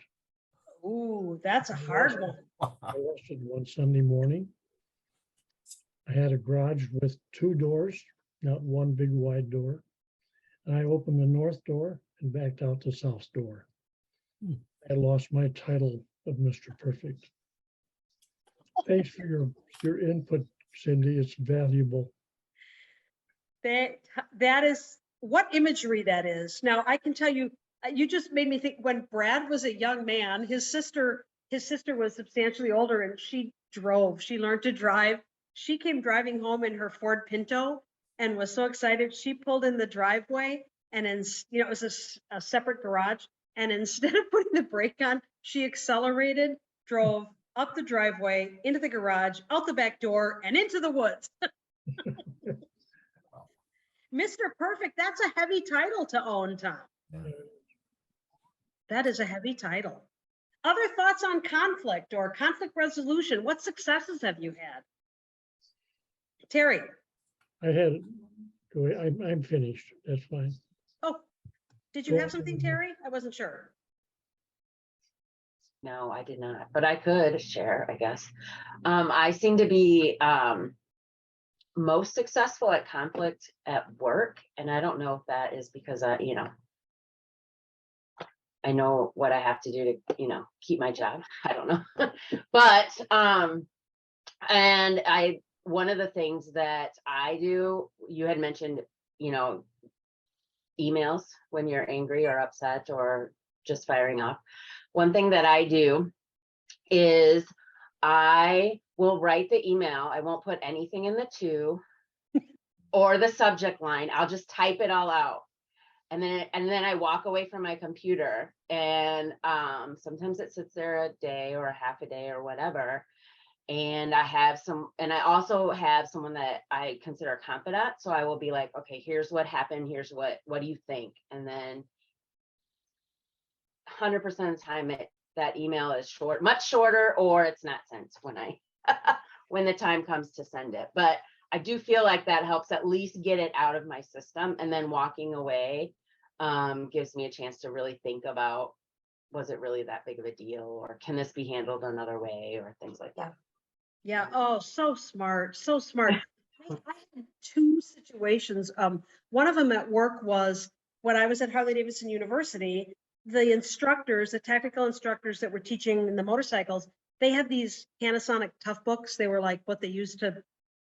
Ooh, that's a hard one. I rested one Sunday morning. I had a garage with 2 doors, not one big wide door. And I opened the north door and backed out the south door. I lost my title of Mr. Perfect. Thanks for your input, Cindy. It's valuable. That is what imagery that is. Now I can tell you, you just made me think when Brad was a young man, his sister was substantially older and she drove. She learned to drive. She came driving home in her Ford Pinto and was so excited. She pulled in the driveway and then, you know, it was a separate garage. And instead of putting the brake on, she accelerated, drove up the driveway, into the garage, out the back door, and into the woods. Mr. Perfect, that's a heavy title to own, Tom. Yeah. That is a heavy title. Other thoughts on conflict or conflict resolution? What successes have you had? Terry? I'm finished. That's fine. Oh, did you have something, Terry? I wasn't sure. No, I did not, but I could share, I guess. I seem to be most successful at conflict at work. And I don't know if that is because I know what I have to do to, keep my job. I don't know. But, and one of the things that I do, you had mentioned, emails when you're angry or upset or just firing off. One thing that I do is I will write the email. I won't put anything in the to or the subject line. I'll just type it all out. And then I walk away from my computer, and sometimes it sits there a day or a half a day or whatever. And I also have someone that I consider a confidant. So I will be like, okay, here's what happened. Here's what do you think? And then 100% of the time that email is short, much shorter, or it's not sent when the time comes to send it. But I do feel like that helps at least get it out of my system. And then walking away gives me a chance to really think about, was it really that big of a deal, or can this be handled another way, or things like that. Yeah. Oh, so smart. So smart. I had two situations. One of them at work was when I was at Harley-Davidson University, the instructors, the technical instructors that were teaching the motorcycles, they had these Panasonic Tough Books. They were like what they used to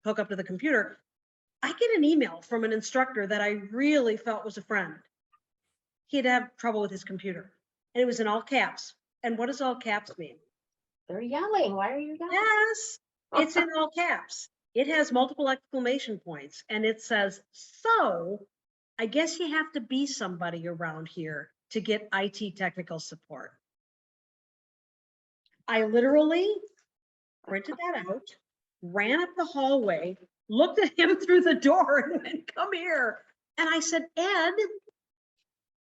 hook up to the computer. I get an email from an instructor that I really felt was a friend. He'd have trouble with his computer, and it was in all caps. And what does all caps mean? They're yelling. Why are you yelling? Yes, it's in all caps. It has multiple exclamation points, and it says, so I guess you have to be somebody around here to get IT technical support. I literally printed that out, ran up the hallway, looked at him through the door and went, come here. And I said, Ed,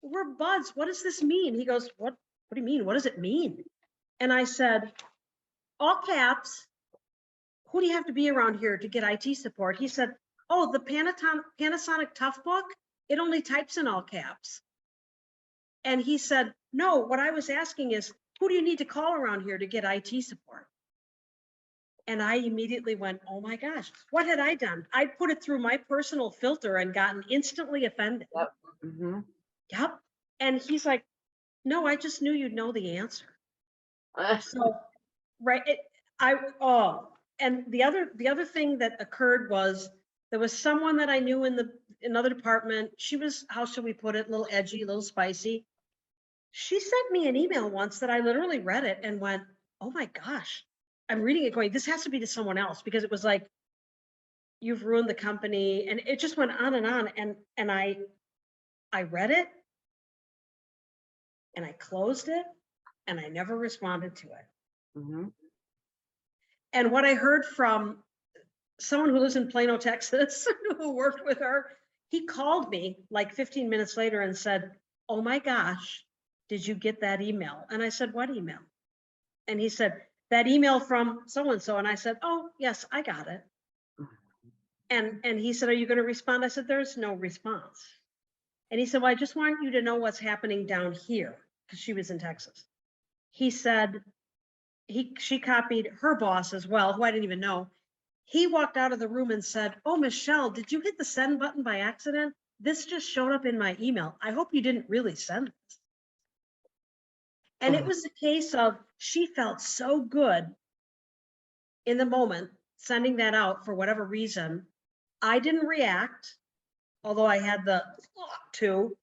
we're buds. What does this mean? He goes, what do you mean? What does it mean? And I said, all caps, who do you have to be around here to get IT support? He said, oh, the Panasonic Tough Book, it only types in all caps. And he said, no, what I was asking is, who do you need to call around here to get IT support? And I immediately went, oh my gosh, what had I done? I'd put it through my personal filter and gotten instantly offended. Yep. Mm-hmm. Yep. And he's like, no, I just knew you'd know the answer. So, right. And the other thing that occurred was there was someone that I knew in another department. She was, how should we put it, a little edgy, a little spicy. She sent me an email once that I literally read it and went, oh my gosh, I'm reading it going, this has to be to someone else, because it was like, you've ruined the company. And it just went on and on. And I read it and I closed it and I never responded to it. Mm-hmm. And what I heard from someone who lives in Plano, Texas, who worked with her, he called me like 15 minutes later and said, oh my gosh, did you get that email? And I said, what email? And he said, that email from so-and-so. And I said, oh, yes, I got it. And he said, are you going to respond? I said, there's no response. And he said, well, I just want you to know what's happening down here, because she was in Texas. He said, she copied her boss as well, who I didn't even know. He walked out of the room and said, oh, Michelle, did you hit the send button by accident? This just showed up in my email. I hope you didn't really send this. And it was a case of, she felt so good in the moment sending that out for whatever reason. I didn't react, although I had the to.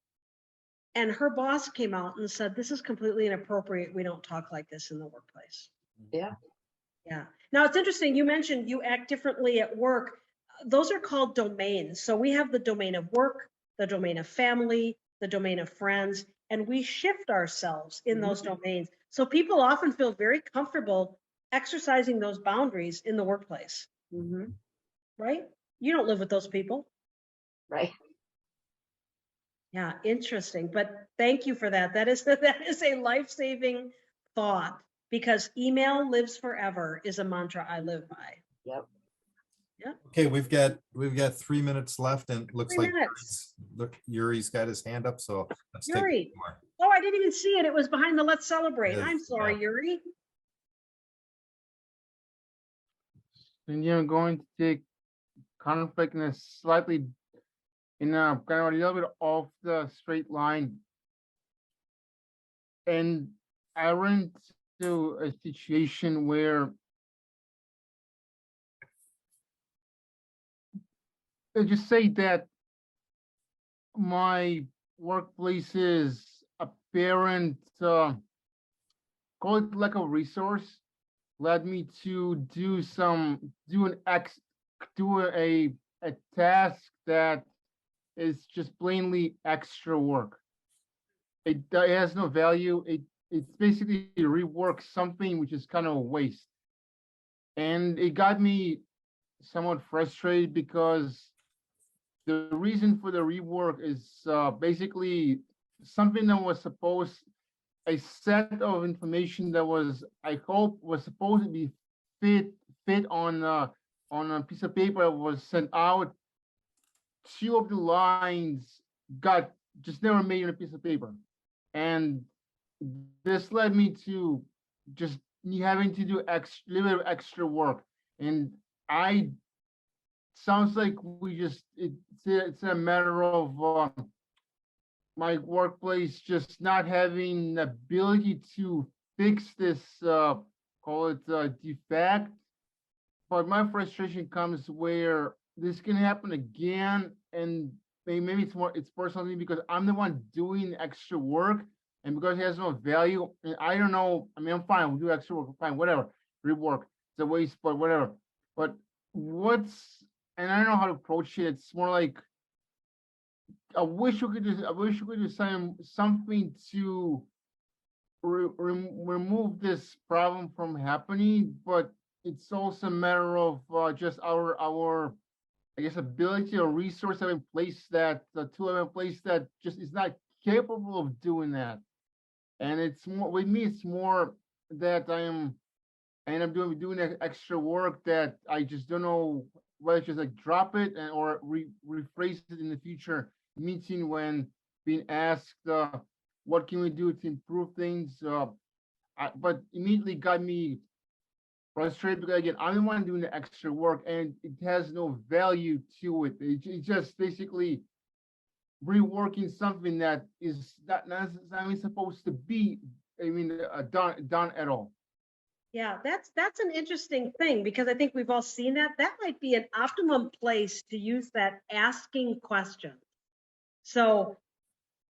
And her boss came out and said, this is completely inappropriate. We don't talk like this in the workplace. Yeah. Yeah. Now it's interesting. You mentioned you act differently at work. Those are called domains. So we have the domain of work, the domain of family, the domain of friends, and we shift ourselves in those domains. So people often feel very comfortable exercising those boundaries in the workplace, Mhm. right? You don't live with those people. Right. Yeah, interesting. But thank you for that. That is a life-saving thought, because email lives forever is a mantra I live by. Yep. Okay, we've got 3 minutes left, and it looks 3 like minutes. Yuri's got his hand up, so let's take Yuri. more. Oh, I didn't even see it. It was behind the Let's Celebrate. Yes, I'm sorry, Yuri. Then you're going to take conflict in a slightly, in a kind of a little bit off the straight line. And I ran into a situation where let's just say that my workplace's apparent, call it lack of resource, led me to do a task that is just plainly extra work. It has no value. It's basically rework something which is kind of a waste. And it got me somewhat frustrated because the reason for the rework is basically something that was a set of information that was, I hope, was supposed to be fit on a piece of paper that was sent out. 2 of the lines got just never made on a piece of paper, and this led me to just having to do little bit of extra work. And I sounds like it's a matter of my workplace just not having the ability to fix this, call it defect. But my frustration comes where this can happen again, and maybe it's personal to me because I'm the one doing extra work, and because it has no value. And I don't know. I mean, I'm fine. We do extra work, fine, whatever. Rework. It's a waste, but whatever. But and I don't know how to approach it. It's more like I wish we could do something to remove this problem from happening, but it's also a matter of just our I guess ability or resource have in place that the tool have in place that just is not capable of doing that. And it's more with me, it's more that I end up doing that extra work that I just don't know whether just like drop it or rephrase it in the future meeting when being asked what can we do to improve things. But immediately got me frustrated because again, I'm the one doing the extra work and it has no value to it. It's just basically reworking something that is not necessarily supposed to be, done at all. Yeah, that's an interesting thing, because I think we've all seen that. That might be an optimum place to use that asking question. So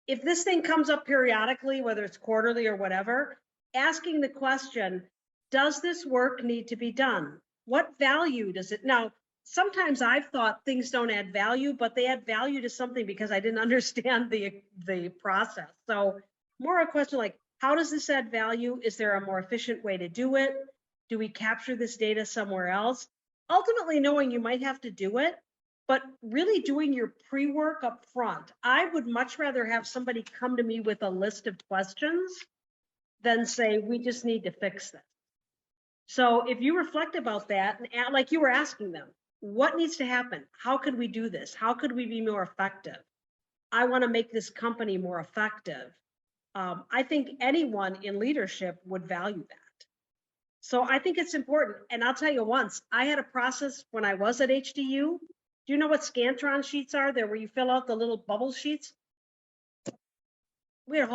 if this thing comes up periodically, whether it's quarterly or whatever, asking the question, does this work need to be done? What value does it? Now, sometimes I've thought things don't add value, but they add value to something because I didn't understand the process. So more a question like, how does this add value? Is there a more efficient way to do it? Do we capture this data somewhere else? Ultimately, knowing you might have to do it, but really doing your pre-work up front. I would much rather have somebody come to me with a list of questions than say, we just need to fix this. So if you reflect about that, and like you were asking them, what needs to happen? How could we do this? How could we be more effective? I want to make this company more effective. I think anyone in leadership would value that. So I think it's important. And I'll tell you once, I had a process when I was at HDU. Do you know what Scantron sheets are? There where you fill out the little bubble sheets. We had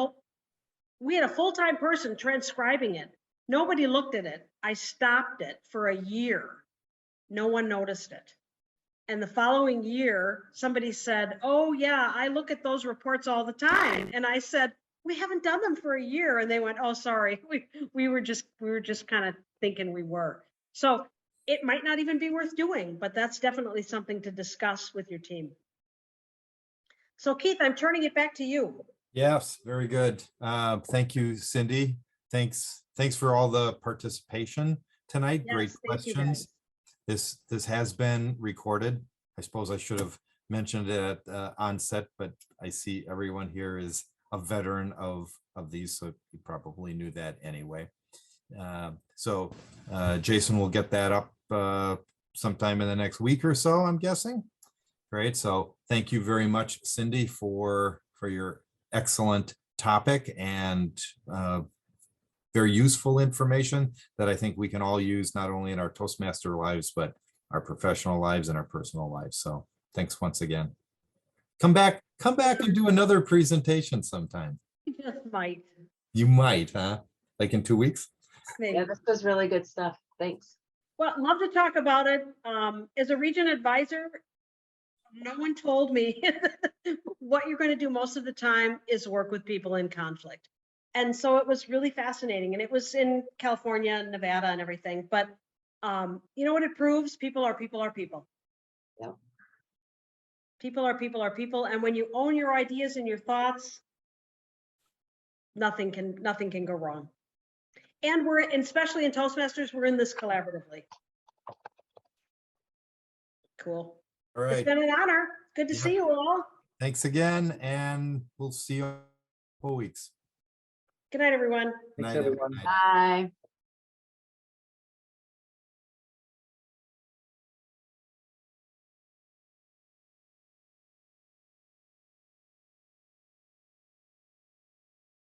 a full-time person transcribing it. Nobody looked at it. I stopped it for a year. No one noticed it. And the following year, somebody said, oh yeah, I look at those reports all the time. And I said, we haven't done them for a year. And they went, oh, sorry. We were just kind of thinking we were. So it might not even be worth doing, but that's definitely something to discuss with your team. So Keith, I'm turning it back to you. Yes, very good. Thank you, Cindy. Thanks for all the participation tonight. Great Yes, thank you, questions. guys. This has been recorded. I suppose I should have mentioned it at onset, but I see everyone here is a veteran of these, so you probably knew that anyway. So Jason will get that up sometime in the next week or so, I'm guessing. Great. So thank you very much, Cindy, for your excellent topic and very useful information that I think we can all use not only in our Toastmaster lives, but our professional lives and our personal lives. So thanks once again. Come back and do another presentation sometime. You just might. You might, huh? Like in 2 weeks? Maybe. Yeah, this was really good stuff. Thanks. Well, love to talk about it. As a region advisor, no one told me what you're going to do most of the time is work with people in conflict. And so it was really fascinating. And it was in California and Nevada and everything. But you know what it proves? People are people are people. Yep. People are people are people. And when you own your ideas and your thoughts, nothing can go wrong. And especially in Toastmasters, we're in this collaboratively. Cool. All It's right. been an honor. Good to Yeah. see you all. Thanks again, and we'll see you in 4 weeks. Good night, everyone. Good night, everyone. everybody. Bye.